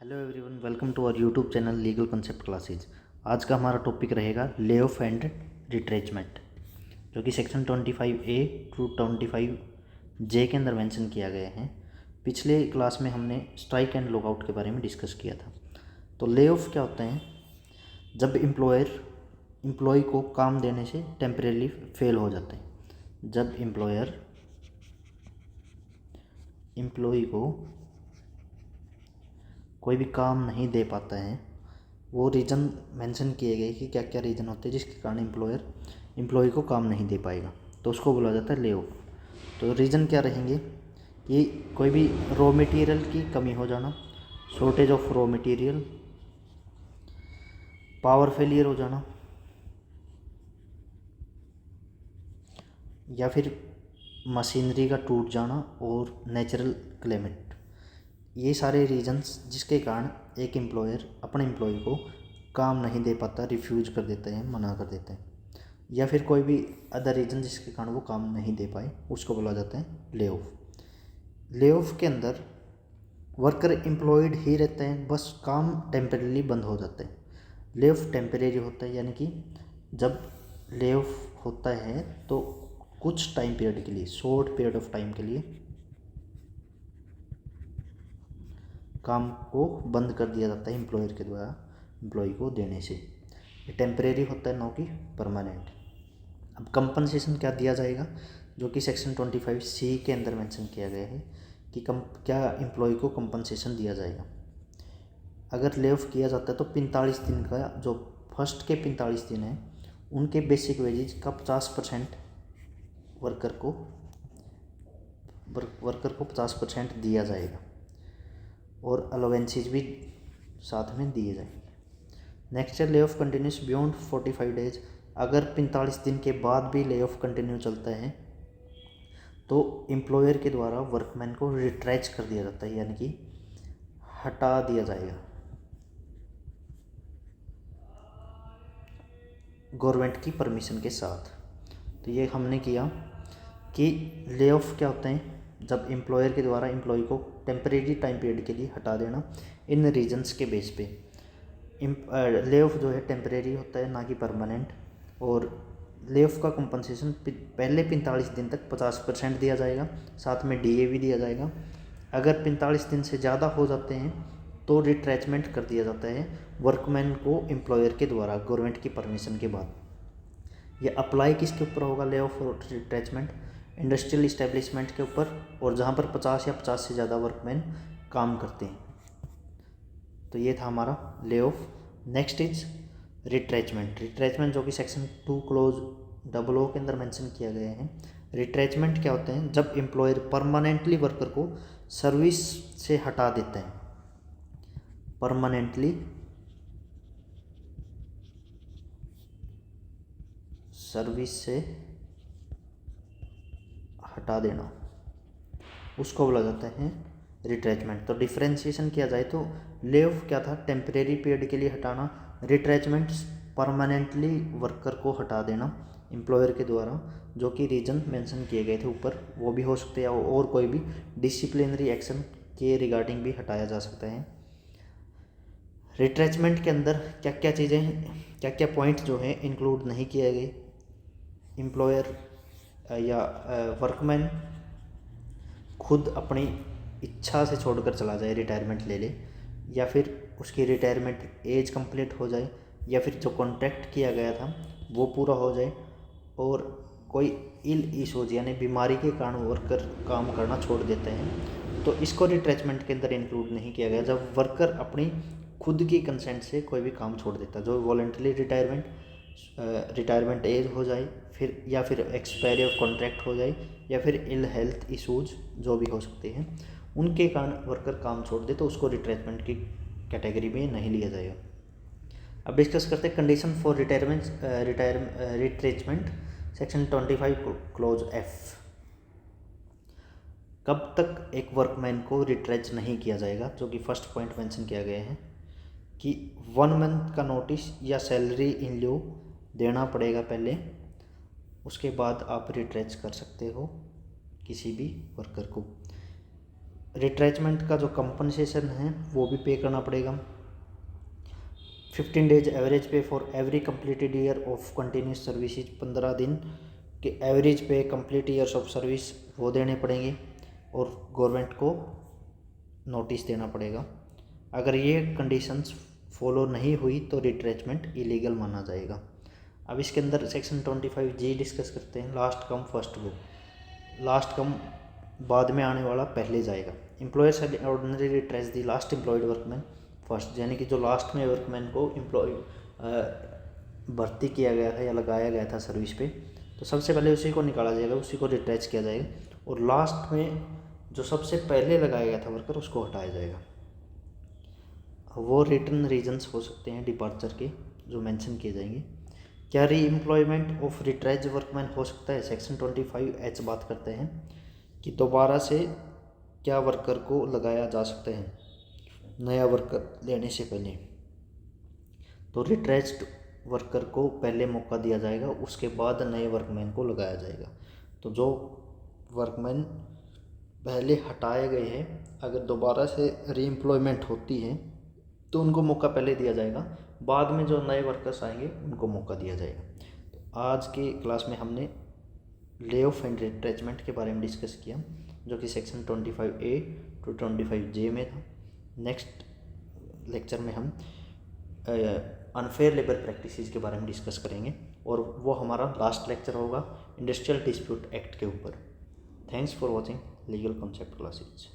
Hello everyone, welcome to our YouTube channel legal concept classes. आज का हमारा topic रहेगा ले ऑफ एंड रिट्रेचमेंट, जो कि सेक्शन 25A टू 25J के अंदर मेंशन किया गया है। पिछले क्लास में हमने स्ट्राइक एंड लॉकआउट के बारे में डिस्कस किया था। तो ले ऑफ क्या होता है? जब एम्प्लॉय को काम देने से टेम्परेली फेल हो जाते हैं। जब एम्प्लॉय को कोई भी काम नहीं दे पाता है, वो रीज़न मेंशन किए गए कि क्या क्या रीज़न होते हैं जिसके कारण एम्प्लॉय को काम नहीं दे पाएगा, तो उसको बोला जाता है ले ऑफ। तो रीज़न क्या रहेंगे कि कोई भी रॉ मटेरियल की कमी हो जाना, shortage of raw material, power failure हो जाना, या फिर मशीनरी का टूट जाना और नेचुरल क्लेमेट। ये सारे रीजंस जिसके कारण एक एम्प्लॉयर अपने एम्प्लॉय को काम नहीं दे पाता, रिफ्यूज कर देते हैं, मना कर देते हैं, या फिर कोई भी अदर रीज़न जिसके कारण वो काम नहीं दे पाए, उसको बोला जाता है ले ऑफ। ले ऑफ के अंदर वर्कर एम्प्लॉयड ही रहते हैं, बस काम टेम्परेली बंद हो जाते हैं। ले ऑफ टेम्परेरी होता है, यानी कि जब ले ऑफ होता है तो कुछ टाइम पीरियड के लिए, शॉर्ट पीरियड ऑफ टाइम के लिए काम को बंद कर दिया जाता है एम्प्लॉयर के द्वारा एम्प्लॉय को देने से। ये टेम्परेरी होता है, ना कि परमानेंट। अब कंपनसेशन क्या दिया जाएगा, जो कि सेक्शन 25C के अंदर मेंशन किया गया है कि क्या एम्प्लॉय को कंपनसेशन दिया जाएगा। अगर ले ऑफ किया जाता है तो 45 दिन का, जो फर्स्ट के 45 दिन हैं उनके बेसिक वेजेज का 50% वर्कर को 50% दिया जाएगा, और अलावेंसेज भी साथ में दिए जाएंगे। नेक्स्ट है lay off continuous beyond 45 days. अगर 45 दिन के बाद भी ले ऑफ कंटिन्यू चलता है तो एम्प्लॉयर के द्वारा वर्कमैन को रिट्रेच कर दिया जाता है, यानी कि हटा दिया जाएगा गवर्नमेंट की परमिशन के साथ। तो ये हमने किया कि ले ऑफ क्या होते हैं, जब एम्प्लॉयर के द्वारा एम्प्लॉय को टेम्परेरी टाइम पीरियड के लिए हटा देना इन रीजंस के बेस पे। ले ऑफ जो है टेम्परेरी होता है, ना कि परमानेंट। और ले ऑफ का कंपनसेशन पहले 45 दिन तक 50% दिया जाएगा, साथ में DA भी दिया जाएगा। अगर 45 दिन से ज़्यादा हो जाते हैं तो रिट्रेचमेंट कर दिया जाता है वर्कमैन को एम्प्लॉयर के द्वारा गवर्नमेंट की परमिशन के बाद। ये अप्लाई किसके ऊपर होगा ले ऑफ और रिट्रेचमेंट? इंडस्ट्रियल इस्टेब्लिशमेंट के ऊपर, और जहाँ पर 50 या 50 से ज़्यादा वर्कमैन काम करते हैं। तो ये था हमारा lay off. Next is retrenchment, जो कि सेक्शन 2 क्लोज 00 के अंदर मेंशन किया गया है। रिट्रेचमेंट क्या होते हैं? जब एम्प्लॉयर परमानेंटली वर्कर को सर्विस से हटा देते हैं, परमानेंटली सर्विस से हटा देना, उसको बोला जाता है रिट्रेचमेंट। तो डिफ्रेंशिएशन किया जाए तो ले ऑफ क्या था? टेम्परेरी पीरियड के लिए हटाना। रिट्रेचमेंट परमानेंटली वर्कर को हटा देना एम्प्लॉयर के द्वारा, जो कि रीजन मेंशन किए गए थे ऊपर, वो भी हो सकते हैं, और कोई भी डिसिप्लिनरी एक्शन के रिगार्डिंग भी हटाया जा सकता है। रिट्रेचमेंट के अंदर क्या क्या चीज़ें हैं, क्या क्या पॉइंट जो हैं इंक्लूड नहीं किए गए? एम्प्लॉयर या वर्कमैन खुद अपनी इच्छा से छोड़कर चला जाए, रिटायरमेंट ले ले, या फिर उसकी रिटायरमेंट एज कंप्लीट हो जाए, या फिर जो कॉन्ट्रैक्ट किया गया था वो पूरा हो जाए, और कोई इल इशूज यानी बीमारी के कारण वर्कर काम करना छोड़ देते हैं, तो इसको रिट्रेचमेंट के अंदर इंक्लूड नहीं किया गया। जब वर्कर अपनी खुद की कंसेंट से कोई भी काम छोड़ देता है, जो वॉलंटरी रिटायरमेंट एज हो जाए, फिर या फिर एक्सपायरी ऑफ कॉन्ट्रैक्ट हो जाए, या फिर इल हेल्थ इशूज जो भी हो सकते हैं, उनके कारण वर्कर काम छोड़ दे तो उसको रिट्रेचमेंट की कैटेगरी में नहीं लिया जाएगा। अब डिस्कस करते हैं condition for retrenchment, section 25 clause F। कब तक एक वर्कमैन को रिट्रेच नहीं किया जाएगा, जो कि फर्स्ट पॉइंट मेंशन किया गया है कि 1 मंथ का नोटिस या सैलरी इन ल्यू देना पड़ेगा पहले, उसके बाद आप रिट्रेच कर सकते हो किसी भी वर्कर को। रिट्रेचमेंट का जो कंपनसेशन है वो भी पे करना पड़ेगा। 15 डेज एवरेज पे for every completed year of continuous services, 15 दिन के एवरेज पे कंप्लीट ईयर्स ऑफ सर्विस वो देने पड़ेंगे और गवर्नमेंट को नोटिस देना पड़ेगा। अगर ये कंडीशंस फॉलो नहीं हुई तो रिट्रेचमेंट इलीगल माना जाएगा। अब इसके अंदर सेक्शन 25G डिस्कस करते हैं, last come first go. Last come बाद में आने वाला पहले जाएगा। Employer shall ordinary retrench the last employed workman first, यानी कि जो लास्ट में वर्कमैन को भर्ती किया गया था या लगाया गया था सर्विस पे, तो सबसे पहले उसी को निकाला जाएगा, उसी को रिट्रेच किया जाएगा, और लास्ट में जो सबसे पहले लगाया गया था वर्कर उसको हटाया जाएगा। वो रिटर्न रीजंस हो सकते हैं डिपार्चर के जो मेंशन किए जाएंगे। क्या री एम्प्लॉयमेंट ऑफ रिट्रेच वर्कमैन हो सकता है? सेक्शन 25H बात करते हैं कि दोबारा से क्या वर्कर को लगाया जा सकता है नया वर्कर लेने से पहले। तो रिट्रेच्ड वर्कर को पहले मौका दिया जाएगा, उसके बाद नए वर्कमैन को लगाया जाएगा। तो जो वर्कमैन पहले हटाए गए हैं अगर दोबारा से रीएम्प्लॉयमेंट होती है तो उनको मौका पहले दिया जाएगा, बाद में जो नए वर्कर्स आएंगे उनको मौका दिया जाएगा। तो आज की क्लास में हमने ले ऑफ एंड रिट्रेचमेंट के बारे में डिस्कस किया, जो कि सेक्शन 25A to 25J में था। नेक्स्ट लेक्चर में हम अनफेयर लेबर प्रैक्टिसेस के बारे में डिस्कस करेंगे और वो हमारा लास्ट लेक्चर होगा इंडस्ट्रियल डिस्प्यूट एक्ट के ऊपर। Thanks for watching legal concept classes.